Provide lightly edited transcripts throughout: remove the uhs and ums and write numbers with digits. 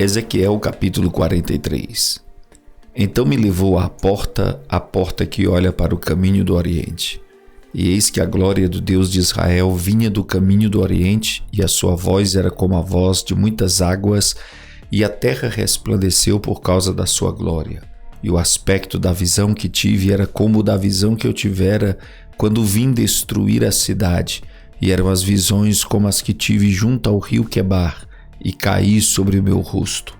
Ezequiel capítulo 43. Então me levou à porta que olha para o caminho do Oriente. E eis que a glória do Deus de Israel vinha do caminho do Oriente, e a sua voz era como a voz de muitas águas, e a terra resplandeceu por causa da sua glória. E o aspecto da visão que tive era como o da visão que eu tivera quando vim destruir a cidade, e eram as visões como as que tive junto ao rio Quebar, e caí sobre o meu rosto.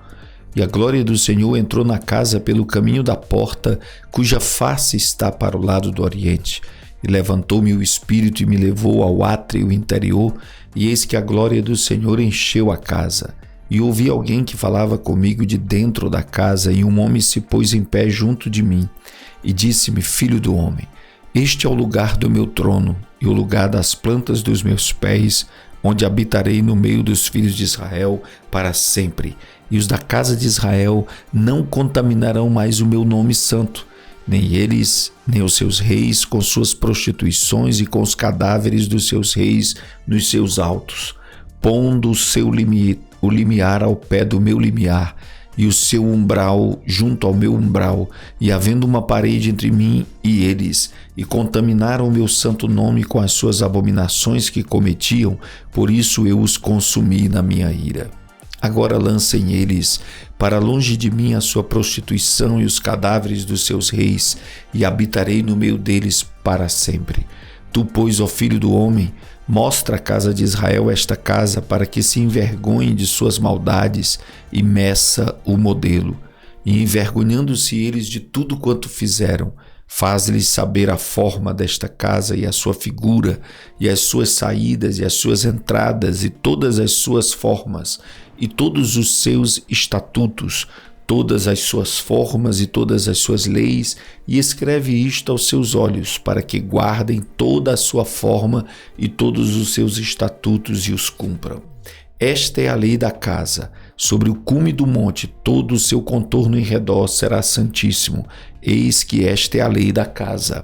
E a glória do Senhor entrou na casa pelo caminho da porta, cuja face está para o lado do Oriente. E levantou-me o Espírito e me levou ao átrio interior, e eis que a glória do Senhor encheu a casa. E ouvi alguém que falava comigo de dentro da casa, e um homem se pôs em pé junto de mim, e disse-me: Filho do homem, este é o lugar do meu trono, e o lugar das plantas dos meus pés, onde habitarei no meio dos filhos de Israel para sempre. E os da casa de Israel não contaminarão mais o meu nome santo, nem eles, nem os seus reis, com suas prostituições e com os cadáveres dos seus reis nos seus altos, pondo o limiar ao pé do meu limiar, e o seu umbral junto ao meu umbral, e havendo uma parede entre mim e eles, e contaminaram o meu santo nome com as suas abominações que cometiam, por isso eu os consumi na minha ira. Agora lancem eles para longe de mim a sua prostituição e os cadáveres dos seus reis, e habitarei no meio deles para sempre. Tu, pois, ó filho do homem, mostra à casa de Israel esta casa, para que se envergonhem de suas maldades, e meça o modelo. E envergonhando-se eles de tudo quanto fizeram, faz-lhes saber a forma desta casa e a sua figura, e as suas saídas e as suas entradas, e todas as suas formas, e todos os seus estatutos, todas as suas formas e todas as suas leis, e escreve isto aos seus olhos, para que guardem toda a sua forma e todos os seus estatutos e os cumpram. Esta é a lei da casa. Sobre o cume do monte, todo o seu contorno em redor será santíssimo. Eis que esta é a lei da casa.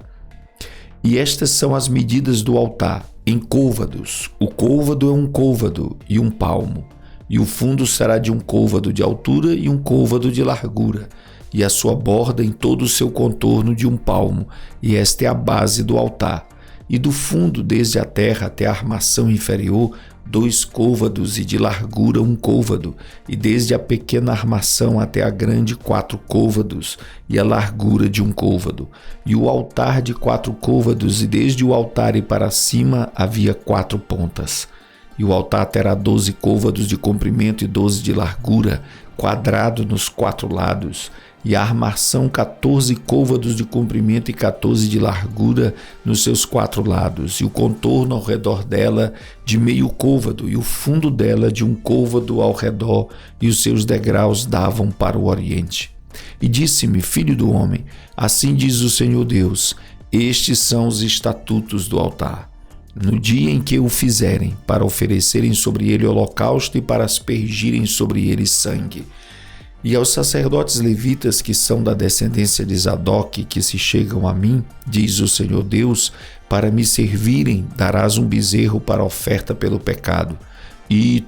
E estas são as medidas do altar, em côvados. O côvado é um côvado e um palmo. E o fundo será de um côvado de altura e um côvado de largura, e a sua borda em todo o seu contorno de um palmo, e esta é a base do altar. E do fundo, desde a terra até a armação inferior, 2 côvados, e de largura 1 côvado, e desde a pequena armação até a grande 4 côvados, e a largura de 1 côvado. E o altar de 4 côvados, e desde o altar e para cima havia 4 pontas. E o altar terá 12 côvados de comprimento e 12 de largura, quadrado nos 4 lados, e a armação 14 côvados de comprimento e 14 de largura nos seus 4 lados, e o contorno ao redor dela de meio côvado, e o fundo dela de 1 côvado ao redor, e os seus degraus davam para o oriente. E disse-me: Filho do homem, assim diz o Senhor Deus, estes são os estatutos do altar. No dia em que o fizerem, para oferecerem sobre ele holocausto e para aspergirem sobre ele sangue. E aos sacerdotes levitas que são da descendência de Zadok, que se chegam a mim, diz o Senhor Deus, para me servirem, darás um bezerro para oferta pelo pecado, e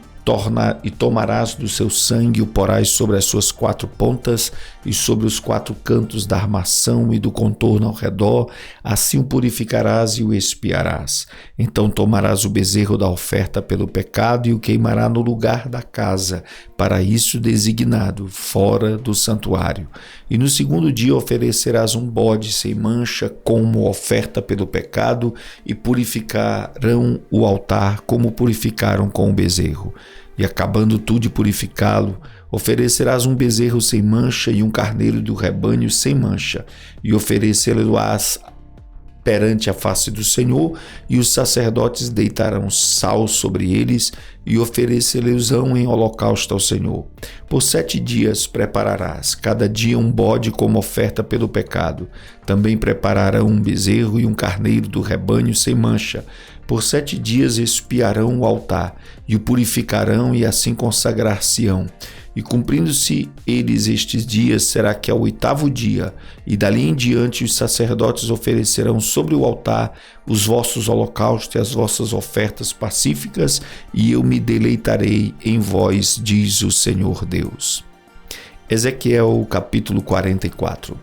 tomarás do seu sangue, o porás sobre as suas 4 pontas e sobre os 4 cantos da armação e do contorno ao redor, assim o purificarás e o expiarás. Então tomarás o bezerro da oferta pelo pecado e o queimará no lugar da casa, para isso designado, fora do santuário. E no 2º dia oferecerás um bode sem mancha como oferta pelo pecado, e purificarão o altar como purificaram com o bezerro. E acabando tu de purificá-lo, oferecerás um bezerro sem mancha e um carneiro do rebanho sem mancha, e oferecê-lo-ás perante a face do Senhor, e os sacerdotes deitarão sal sobre eles e oferecê-los-ão em holocausto ao Senhor. Por 7 dias prepararás, cada dia um bode como oferta pelo pecado. Também prepararão um bezerro e um carneiro do rebanho sem mancha. Por 7 dias expiarão o altar e o purificarão, e assim consagrar-se-ão. E cumprindo-se eles estes dias, será que ao 8º dia, e dali em diante os sacerdotes oferecerão sobre o altar os vossos holocaustos e as vossas ofertas pacíficas, e eu me deleitarei em vós, diz o Senhor Deus. Ezequiel capítulo 44.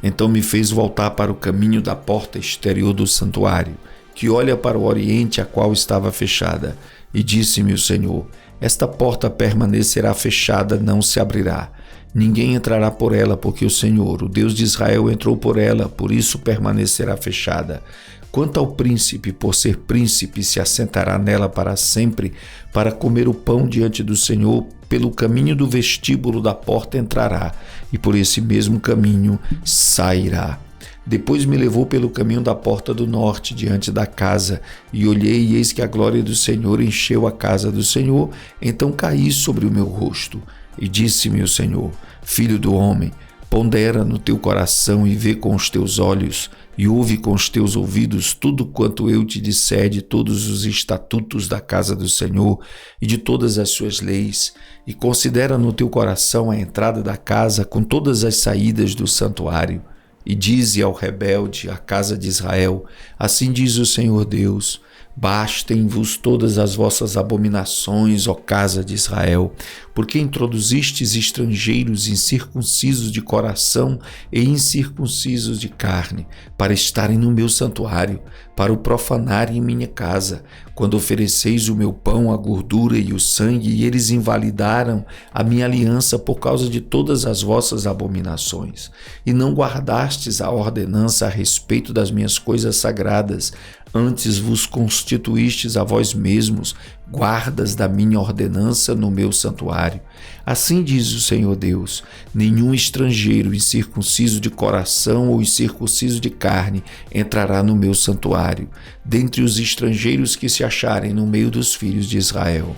Então me fez voltar para o caminho da porta exterior do santuário, que olha para o oriente, a qual estava fechada, e disse-me o Senhor: esta porta permanecerá fechada, não se abrirá. Ninguém entrará por ela, porque o Senhor, o Deus de Israel, entrou por ela, por isso permanecerá fechada. Quanto ao príncipe, por ser príncipe, se assentará nela para sempre, para comer o pão diante do Senhor, pelo caminho do vestíbulo da porta entrará, e por esse mesmo caminho sairá. Depois me levou pelo caminho da porta do norte, diante da casa, e olhei, e eis que a glória do Senhor encheu a casa do Senhor. Então caí sobre o meu rosto, e disse-me o Senhor: filho do homem, pondera no teu coração e vê com os teus olhos, e ouve com os teus ouvidos tudo quanto eu te disser de todos os estatutos da casa do Senhor e de todas as suas leis, e considera no teu coração a entrada da casa com todas as saídas do santuário. E dize ao rebelde, à casa de Israel: assim diz o Senhor Deus: bastem-vos todas as vossas abominações, ó casa de Israel, porque introduzistes estrangeiros incircuncisos de coração e incircuncisos de carne, para estarem no meu santuário, para o profanarem em minha casa, quando ofereceis o meu pão, a gordura e o sangue, e eles invalidaram a minha aliança por causa de todas as vossas abominações, e não guardastes a ordenança a respeito das minhas coisas sagradas, antes vos constituístes a vós mesmos guardas da minha ordenança no meu santuário. Assim diz o Senhor Deus: nenhum estrangeiro incircunciso de coração ou incircunciso de carne entrará no meu santuário, dentre os estrangeiros que se acharem no meio dos filhos de Israel.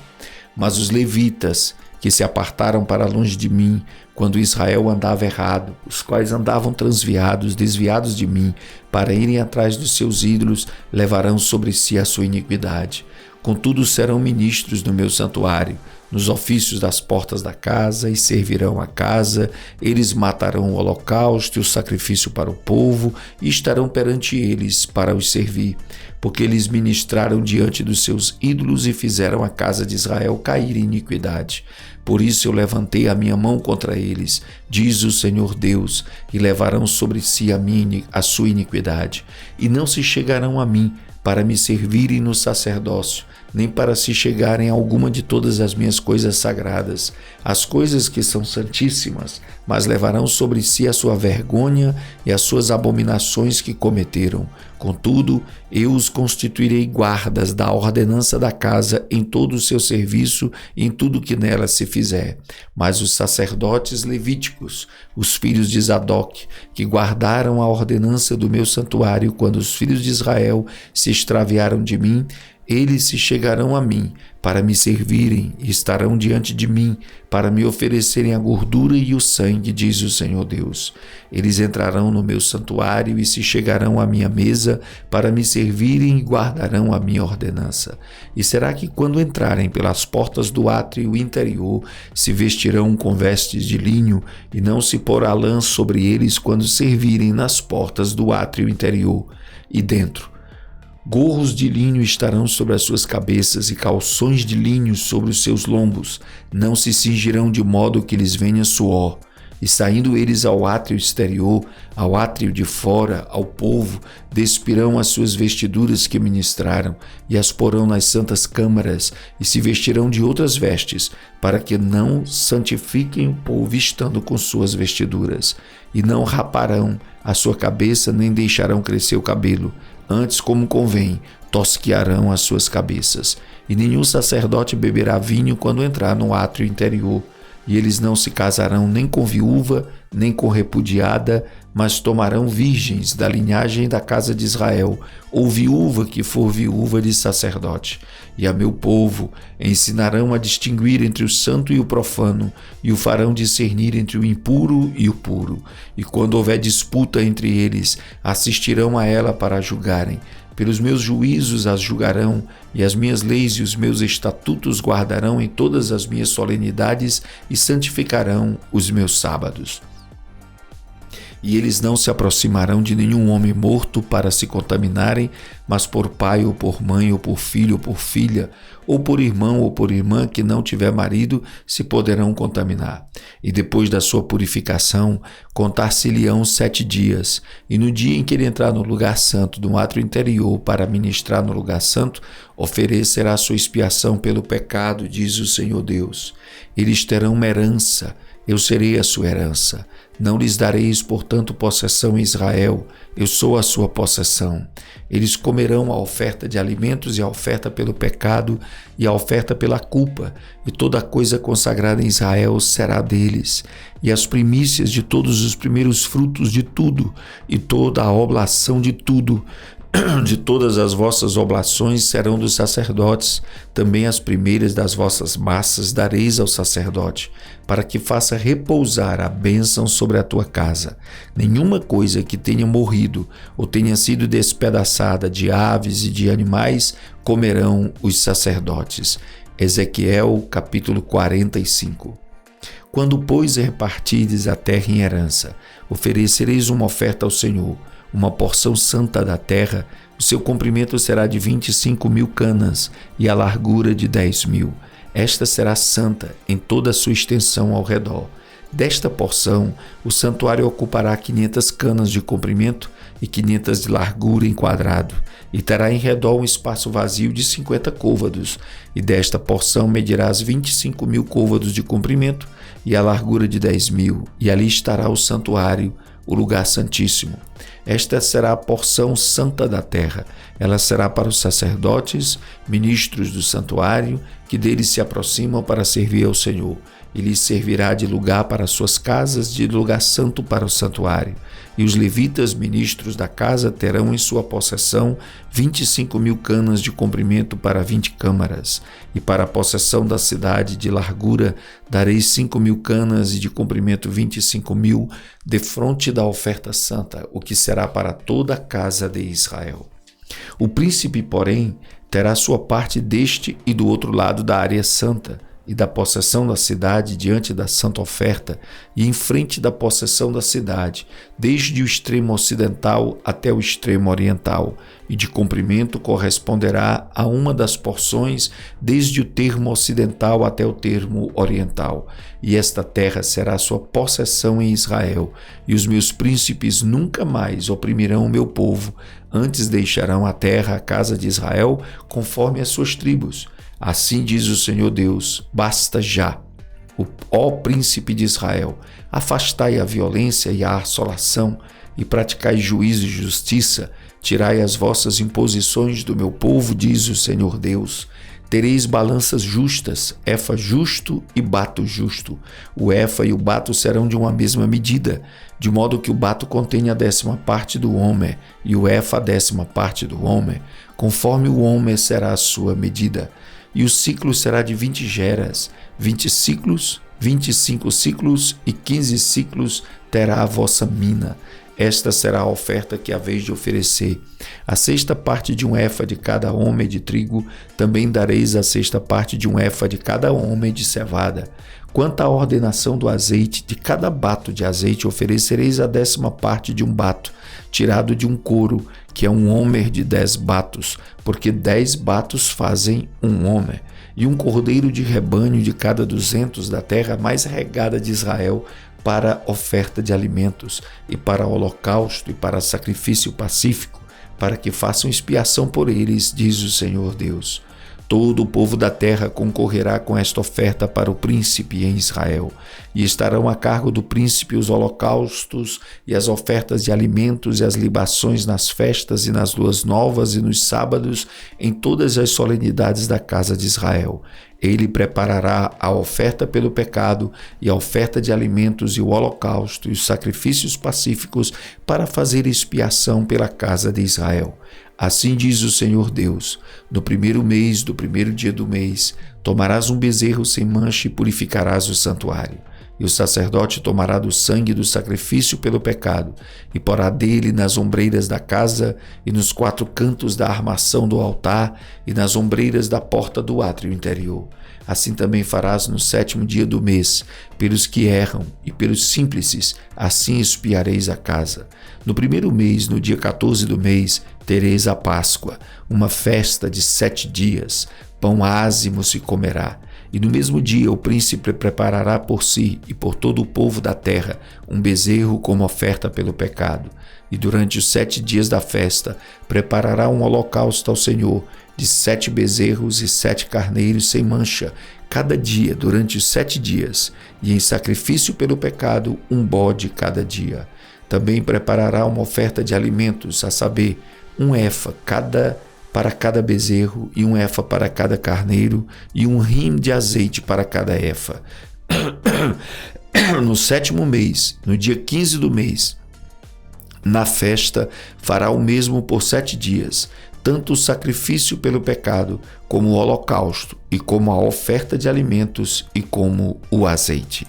Mas os levitas, que se apartaram para longe de mim, quando Israel andava errado, os quais andavam transviados, desviados de mim, para irem atrás dos seus ídolos, levarão sobre si a sua iniquidade. Contudo, serão ministros no meu santuário, nos ofícios das portas da casa, e servirão a casa. Eles matarão o holocausto e o sacrifício para o povo, e estarão perante eles para os servir, porque eles ministraram diante dos seus ídolos e fizeram a casa de Israel cair em iniquidade. Por isso eu levantei a minha mão contra eles, diz o Senhor Deus, e levarão sobre si a sua iniquidade, e não se chegarão a mim para me servirem no sacerdócio, nem para se chegarem a alguma de todas as minhas coisas sagradas, as coisas que são santíssimas, mas levarão sobre si a sua vergonha e as suas abominações que cometeram. Contudo, eu os constituirei guardas da ordenança da casa em todo o seu serviço e em tudo que nela se fizer. Mas os sacerdotes levíticos, os filhos de Zadok, que guardaram a ordenança do meu santuário quando os filhos de Israel se extraviaram de mim, eles se chegarão a mim para me servirem e estarão diante de mim para me oferecerem a gordura e o sangue, diz o Senhor Deus. Eles entrarão no meu santuário e se chegarão à minha mesa para me servirem e guardarão a minha ordenança. E será que quando entrarem pelas portas do átrio interior, se vestirão com vestes de linho e não se porá lã sobre eles quando servirem nas portas do átrio interior? E dentro, gorros de linho estarão sobre as suas cabeças e calções de linho sobre os seus lombos. Não se cingirão de modo que lhes venha suor. E saindo eles ao átrio exterior, ao átrio de fora, ao povo, despirão as suas vestiduras que ministraram, e as porão nas santas câmaras, e se vestirão de outras vestes, para que não santifiquem o povo estando com suas vestiduras. E não raparão a sua cabeça, nem deixarão crescer o cabelo. Antes, como convém, tosquiarão as suas cabeças. E nenhum sacerdote beberá vinho quando entrar no átrio interior. E eles não se casarão nem com viúva, nem com repudiada, mas tomarão virgens da linhagem da casa de Israel, ou viúva que for viúva de sacerdote. E a meu povo ensinarão a distinguir entre o santo e o profano, e o farão discernir entre o impuro e o puro. E quando houver disputa entre eles, assistirão a ela para a julgarem. Pelos meus juízos as julgarão, e as minhas leis e os meus estatutos guardarão em todas as minhas solenidades e santificarão os meus sábados. E eles não se aproximarão de nenhum homem morto para se contaminarem, mas por pai ou por mãe ou por filho ou por filha, ou por irmão ou por irmã que não tiver marido, se poderão contaminar. E depois da sua purificação, contar-se-lhe-ão 7 dias, e no dia em que ele entrar no lugar santo do átrio interior para ministrar no lugar santo, oferecerá sua expiação pelo pecado, diz o Senhor Deus. Eles terão uma herança, eu serei a sua herança. Não lhes dareis, portanto, possessão em Israel, eu sou a sua possessão. Eles comerão a oferta de alimentos e a oferta pelo pecado e a oferta pela culpa, e toda coisa consagrada em Israel será deles. E as primícias de todos os primeiros frutos de tudo, e toda a oblação de tudo, de todas as vossas oblações serão dos sacerdotes, também as primeiras das vossas massas dareis ao sacerdote, para que faça repousar a bênção sobre a tua casa. Nenhuma coisa que tenha morrido ou tenha sido despedaçada de aves e de animais comerão os sacerdotes. Ezequiel capítulo 45. Quando, pois, repartirdes a terra em herança, oferecereis uma oferta ao Senhor, uma porção santa da terra. O seu comprimento será de 25.000 canas e a largura de 10.000. Esta será santa em toda a sua extensão ao redor. Desta porção, o santuário ocupará 500 canas de comprimento e 500 de largura em quadrado, e terá em redor um espaço vazio de 50 côvados, e desta porção medirás 25.000 côvados de comprimento e a largura de 10.000, e ali estará o santuário, o lugar santíssimo. Esta será a porção santa da terra. Ela será para os sacerdotes, ministros do santuário, que deles se aproximam para servir ao Senhor. E lhes servirá de lugar para suas casas, de lugar santo para o santuário. E os levitas, ministros da casa, terão em sua possessão 25.000 canas de comprimento para 20 câmaras. E para a possessão da cidade de largura, dareis 5.000 canas e de comprimento 25.000, defronte da oferta santa, o que será para toda a casa de Israel. O príncipe, porém, terá sua parte deste e do outro lado da área santa, e da possessão da cidade diante da santa oferta, e em frente da possessão da cidade, desde o extremo ocidental até o extremo oriental, e de comprimento corresponderá a uma das porções, desde o termo ocidental até o termo oriental. E esta terra será sua possessão em Israel, e os meus príncipes nunca mais oprimirão o meu povo, antes deixarão a terra, a casa de Israel, conforme as suas tribos. Assim diz o Senhor Deus: basta já, ó príncipe de Israel, afastai a violência e a assolação, e praticai juízo e justiça, tirai as vossas imposições do meu povo, diz o Senhor Deus. Tereis balanças justas, efa justo e bato justo. O efa e o bato serão de uma mesma medida, de modo que o bato contenha a 10ª parte do homer, e o efa a 10ª parte do homer. Conforme o homer será a sua medida. E o ciclo será de 20 geras, 20 ciclos, 25 ciclos e 15 ciclos terá a vossa mina. Esta será a oferta que haveis de oferecer. A 6ª parte de um efa de cada homem de trigo, também dareis a 6ª parte de um efa de cada homem de cevada. Quanto à ordenação do azeite, de cada bato de azeite oferecereis a 10ª parte de um bato, tirado de um couro, que é um homer de 10 batos, porque 10 batos fazem um homer, e um cordeiro de rebanho de cada 200 da terra mais regada de Israel, para oferta de alimentos, e para holocausto, e para sacrifício pacífico, para que façam expiação por eles, diz o Senhor Deus. Todo o povo da terra concorrerá com esta oferta para o príncipe em Israel, e estarão a cargo do príncipe os holocaustos e as ofertas de alimentos e as libações nas festas e nas luas novas e nos sábados, em todas as solenidades da casa de Israel. Ele preparará a oferta pelo pecado e a oferta de alimentos e o holocausto e os sacrifícios pacíficos para fazer expiação pela casa de Israel. Assim diz o Senhor Deus: no 1º mês do 1º dia do mês, tomarás um bezerro sem mancha e purificarás o santuário. E o sacerdote tomará do sangue do sacrifício pelo pecado e porá dele nas ombreiras da casa e nos 4 cantos da armação do altar e nas ombreiras da porta do átrio interior. Assim também farás no 7º dia do mês, pelos que erram e pelos símplices, assim expiareis a casa. No 1º mês, no dia 14 do mês, tereis a Páscoa, uma festa de 7 dias. Pão ázimo se comerá. E no mesmo dia o príncipe preparará por si e por todo o povo da terra um bezerro como oferta pelo pecado. E durante os 7 dias da festa preparará um holocausto ao Senhor de 7 bezerros e 7 carneiros sem mancha, cada dia durante os 7 dias, e em sacrifício pelo pecado um bode cada dia. Também preparará uma oferta de alimentos, a saber, 1 efa para cada bezerro, e 1 efa para cada carneiro, e 1 hin de azeite para cada efa. No 7º mês, no dia 15 do mês, na festa, fará o mesmo por 7 dias, tanto o sacrifício pelo pecado, como o holocausto, e como a oferta de alimentos, e como o azeite.